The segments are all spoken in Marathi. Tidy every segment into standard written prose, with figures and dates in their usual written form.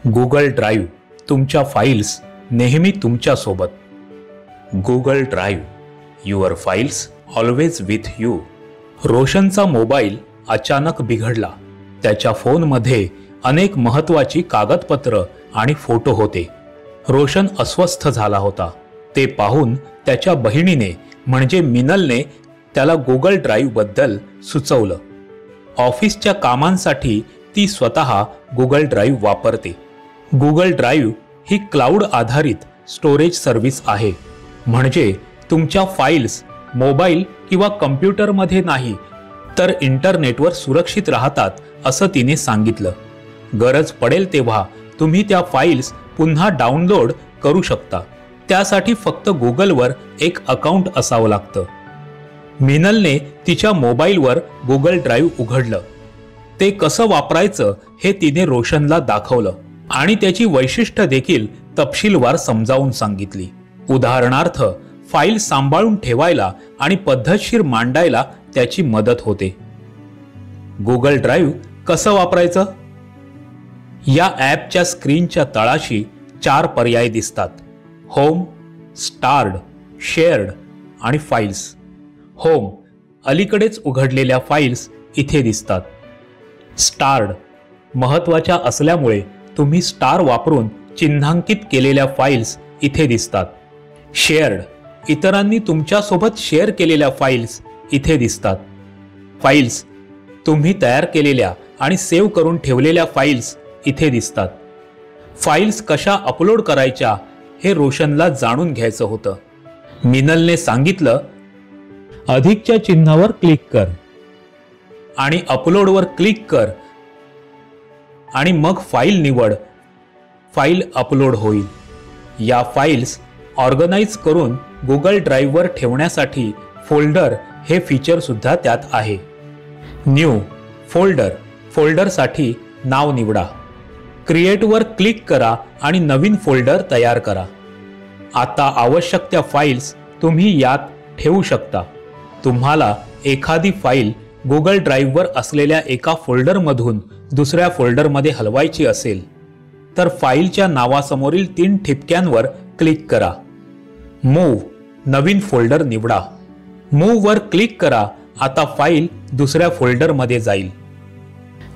गूगल ड्राइव्ह तुमच्या फाइल्स नेहमी तुमच्या सोबत. Google drive your files always with you. रोशनचा मोबाईल अचानक बिघडला. त्याच्या फोनमध्ये अनेक महत्त्वाची कागदपत्र आणि फोटो होते. रोशन अस्वस्थ झाला होता. ते पाहून त्याच्या बहिणीने म्हणजे मिनलने त्याला गूगल ड्राइव्ह बद्दल सुचवलं. ऑफिसच्या कामांसाठी ती स्वतः गूगल ड्राइव्ह वापरते. गूगल ड्राइव्ह ही क्लाउड आधारित स्टोरेज सर्व्हिस आहे. म्हणजे तुमच्या फाइल्स मोबाईल किंवा कम्प्युटरमध्ये नाही तर इंटरनेटवर सुरक्षित राहतात असं तिने सांगितलं. गरज पडेल तेव्हा तुम्ही त्या फाइल्स पुन्हा डाउनलोड करू शकता. त्यासाठी फक्त गुगलवर एक अकाउंट असावं लागतं. मिनलने तिच्या मोबाईलवर गूगल ड्राइव्ह उघडलं. ते कसं वापरायचं हे तिने रोशनला दाखवलं आणि त्याची वैशिष्ट्य देखील तपशीलवार समजावून सांगितली. उदाहरणार्थ फाईल सांभाळून ठेवायला आणि पद्धतशीर मांडायला त्याची मदत होते. गूगल ड्राइव्ह कसं वापरायचं? या ॲपच्या स्क्रीनच्या तळाशी 4 पर्याय दिसतात: होम, स्टार्ड, शेअर्ड आणि फाइल्स. होम अलीकडेच उघडलेल्या फाइल्स इथे दिसतात. स्टार्ड महत्त्वाच्या असल्यामुळे तुम्ही स्टार वापरून चिन्हांकित केलेल्या फाइल्स इथे दिसतात. शेअर्ड इतरांनी तुमच्यासोबत शेअर केलेल्या फाइल्स इथे दिसतात. फाइल्स तुम्ही तयार केलेल्या आणि सेव्ह करून ठेवलेल्या फाइल्स इथे दिसतात. फाइल्स कशा अपलोड करायच्या हे रोशनला जाणून घ्यायचं होतं. मिनलने सांगितलं, अधिकच्या चिन्हावर क्लिक कर आणि अपलोडवर क्लिक कर आणि मग फाईल निवड. फाईल अपलोड होईल. या फाइल्स ऑर्गनाइज करून गूगल ड्राइव्हवर ठेवण्यासाठी फोल्डर हे फीचर सुद्धा त्यात आहे. न्यू फोल्डर, फोल्डरसाठी नाव निवडा. क्रिएटवर क्लिक करा आणि नवीन फोल्डर तयार करा. आता आवश्यक त्या फाइल्स तुम्ही यात ठेवू शकता. तुम्हाला एखादी फाईल गूगल ड्राइव्हवर असलेल्या एका फोल्डरमधून दुसऱ्या फोल्डरमध्ये हलवायची असेल तर फाईलच्या नावासमोरील 3 ठिपक्यांवर क्लिक करा. मूव्ह नवीन फोल्डर निवडा. मूव्ह वर क्लिक करा. आता फाईल दुसऱ्या फोल्डरमध्ये जाईल.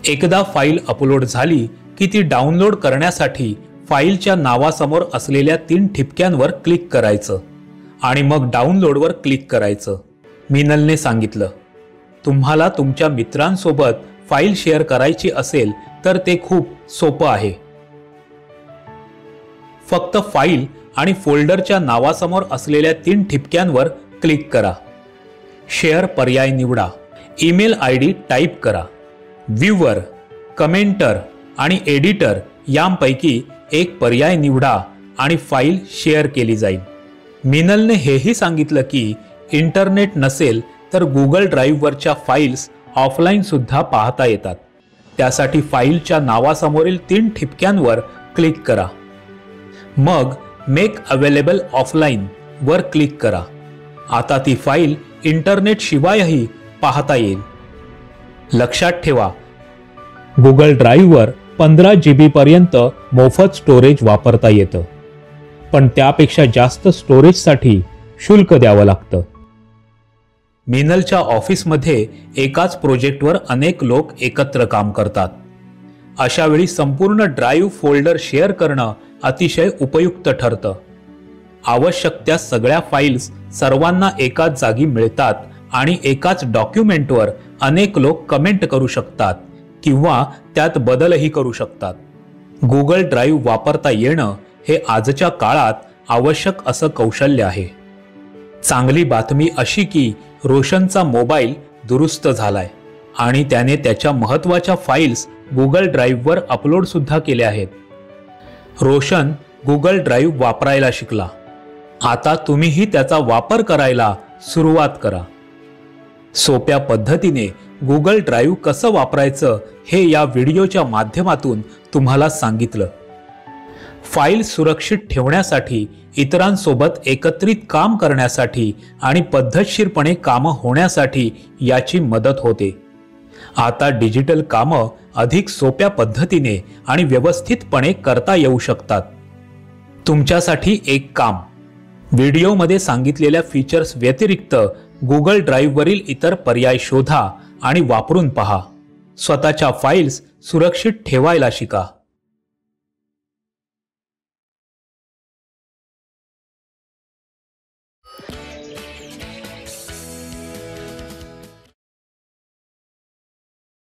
एकदा फाईल अपलोड झाली की ती डाउनलोड करण्यासाठी फाईलच्या नावासमोर असलेल्या 3 ठिपक्यांवर क्लिक करायचं आणि मग डाउनलोडवर क्लिक करायचं. मिनलने सांगितलं, तुम्हाला तुमच्या मित्रांसोबत फाईल शेअर करायची असेल तर ते खूप सोपं आहे. फक्त फाईल आणि फोल्डरच्या नावासमोर असलेल्या 3 ठिपक्यांवर क्लिक करा. शेअर पर्याय निवडा. ईमेल आयडी टाईप करा. व्ह्यूवर, कमेंटर आणि एडिटर यांपैकी एक पर्याय निवडा आणि फाईल शेअर केली जाईल. मिनलने हेही सांगितलं की इंटरनेट नसेल तर गूगल ड्राइव्हवरच्या फाइल्स ऑफलाईन सुद्धा पाहता येतात. त्यासाठी फाईलच्या नावासमोरील 3 ठिपक्यांवर क्लिक करा. मग मेक अवेलेबल ऑफलाईन वर क्लिक करा. आता ती फाईल इंटरनेट शिवायही पाहता येईल. लक्षात ठेवा, गूगल ड्राइव्हवर 15 GB पर्यंत मोफत स्टोरेज वापरता येतं, पण त्यापेक्षा जास्त स्टोरेजसाठी शुल्क द्यावं लागतं. मिनलच्या ऑफिसमध्ये एकाच प्रोजेक्टवर अनेक लोक एकत्र काम करतात. अशा वेळी संपूर्ण ड्राइव्ह फोल्डर शेअर करणं अतिशय उपयुक्त ठरतं. आवश्यक त्या सगळ्या फाइल्स सर्वांना एकाच जागी मिळतात आणि एकाच डॉक्युमेंटवर अनेक लोक कमेंट करू शकतात किंवा त्यात बदलही करू शकतात. गूगल ड्राइव्ह वापरता येणं हे आजच्या काळात आवश्यक असं कौशल्य आहे. चांगली बातमी अशी की रोशनचा मोबाईल दुरुस्त झालाय आणि त्याने त्याच्या महत्त्वाच्या फाइल्स गूगल ड्राइव्हवर अपलोड सुद्धा केल्या आहेत. रोशन गूगल ड्राइव्ह वापरायला शिकला. आता तुम्हीही त्याचा वापर करायला सुरुवात करा. सोप्या पद्धतीने गूगल ड्राइव्ह कसं वापरायचं हे या व्हिडिओच्या माध्यमातून तुम्हाला सांगितलं. फाईल सुरक्षित ठेवण्यासाठी, इतरांसोबत एकत्रित काम करण्यासाठी आणि पद्धतशीरपणे कामं होण्यासाठी याची मदत होते. आता डिजिटल कामं अधिक सोप्या पद्धतीने आणि व्यवस्थितपणे करता येऊ शकतात. तुमच्यासाठी एक काम, व्हिडिओमध्ये सांगितलेल्या फीचर्स व्यतिरिक्त गुगल ड्राईव्हवरील इतर पर्याय शोधा आणि वापरून पहा. स्वतःच्या फाईल्स सुरक्षित ठेवायला शिका.